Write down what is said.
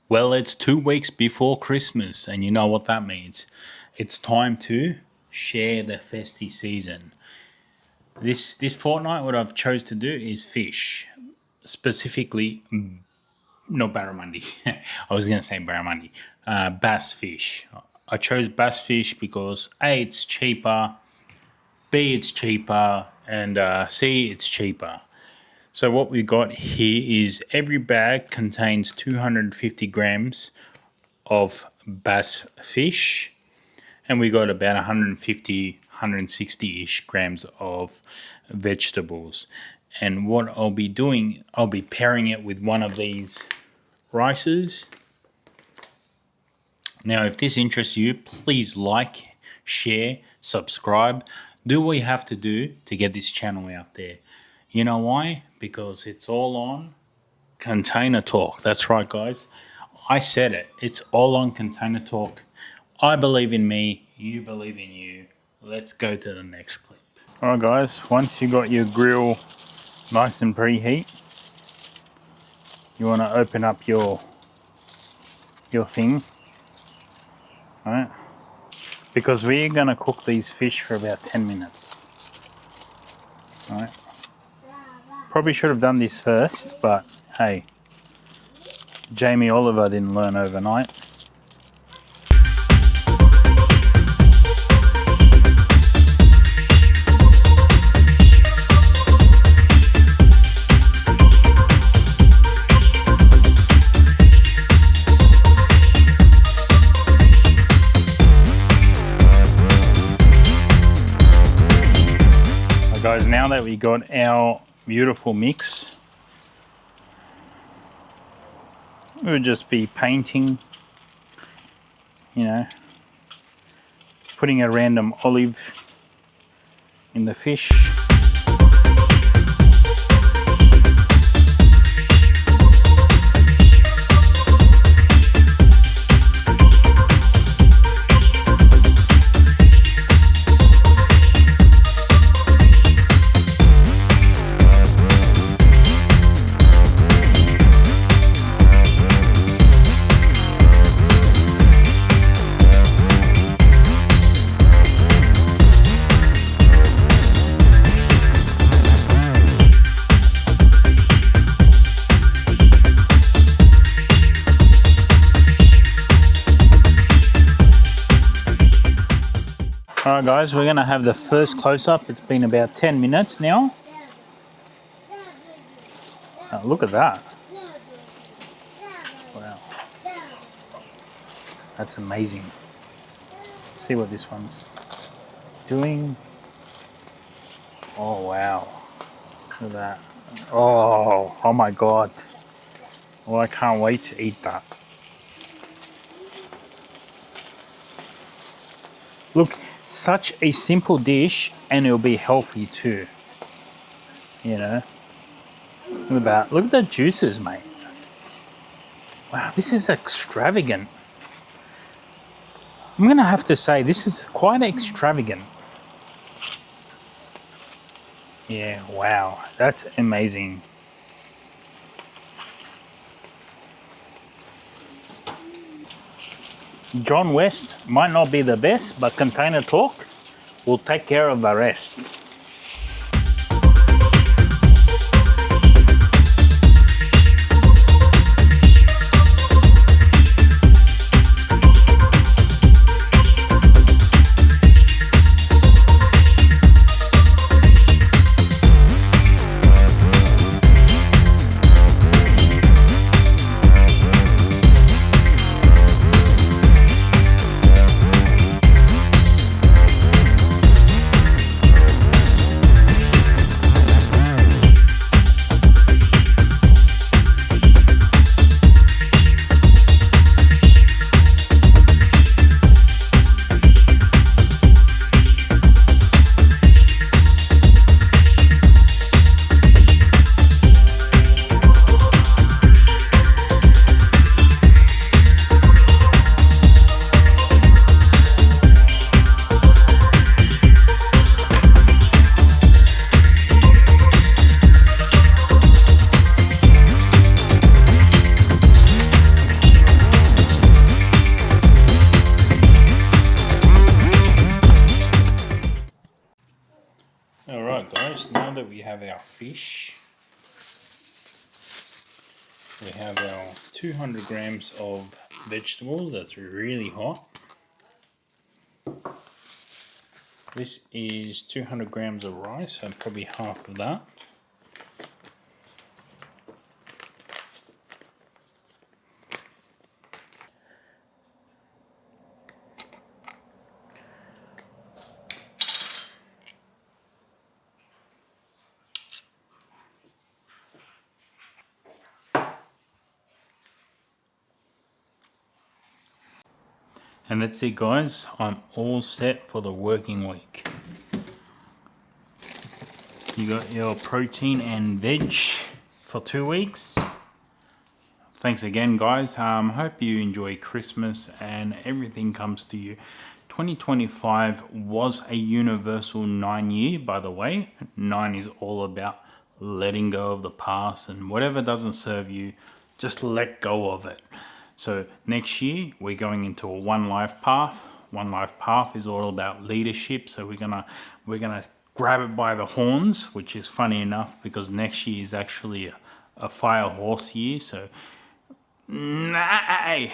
Well, it's 2 weeks before Christmas, and you know what that means. It's time to share the festive season. This fortnight, what I've chose to do is fish, specifically not barramundi. I was going to say barramundi, bass fish. I chose bass fish because A, it's cheaper, B, it's cheaper, and C, it's cheaper. So what we got here is every bag contains 250 grams of bass fish, and we got about 150, 160-ish grams of vegetables. And what I'll be doing, I'll be pairing it with one of these rices. Now, if this interests you, please like, share, subscribe. Do what you have to do to get this channel out there. You know why? Because it's all on Container Talk. That's right, guys. I said it. It's all on Container Talk. I believe in me. You believe in you. Let's go to the next clip. All right, guys. Once you got your grill nice and preheat, you want to open up your thing, all right? Because we're going to cook these fish for about 10 minutes. All right. Probably should have done this first, but hey, Jamie Oliver didn't learn overnight. Guys, now that we got our beautiful mix, we'll just be painting, you know, putting a random olive in the fish. Alright guys, we're going to have the first close-up. It's been about 10 minutes now. Oh, look at that. Wow. That's amazing. Let's see what this one's doing. Oh wow. Look at that. Oh my god. Oh, I can't wait to eat that. Look, such a simple dish, and it'll be healthy too. You know, look at that. Look at the juices, mate. Wow, this is extravagant. I'm gonna have to say this is quite extravagant. Yeah, wow, that's amazing. John West might not be the best, but Container Talk will take care of the rest. now that we have our fish, we have our 200 grams of vegetables. That's really hot. This is 200 grams of rice, so probably half of that. And that's it, guys. I'm all set for the working week. You got your protein and veg for 2 weeks. Thanks again, guys. Hope you enjoy Christmas and everything comes to you. 2025 was a universal 9 year, by the way. 9 is all about letting go of the past, and whatever doesn't serve you, just let go of it. So next year we're going into a one life path. One life path is all about leadership. So we're gonna grab it by the horns, which is funny enough because next year is actually a fire horse year. So nay.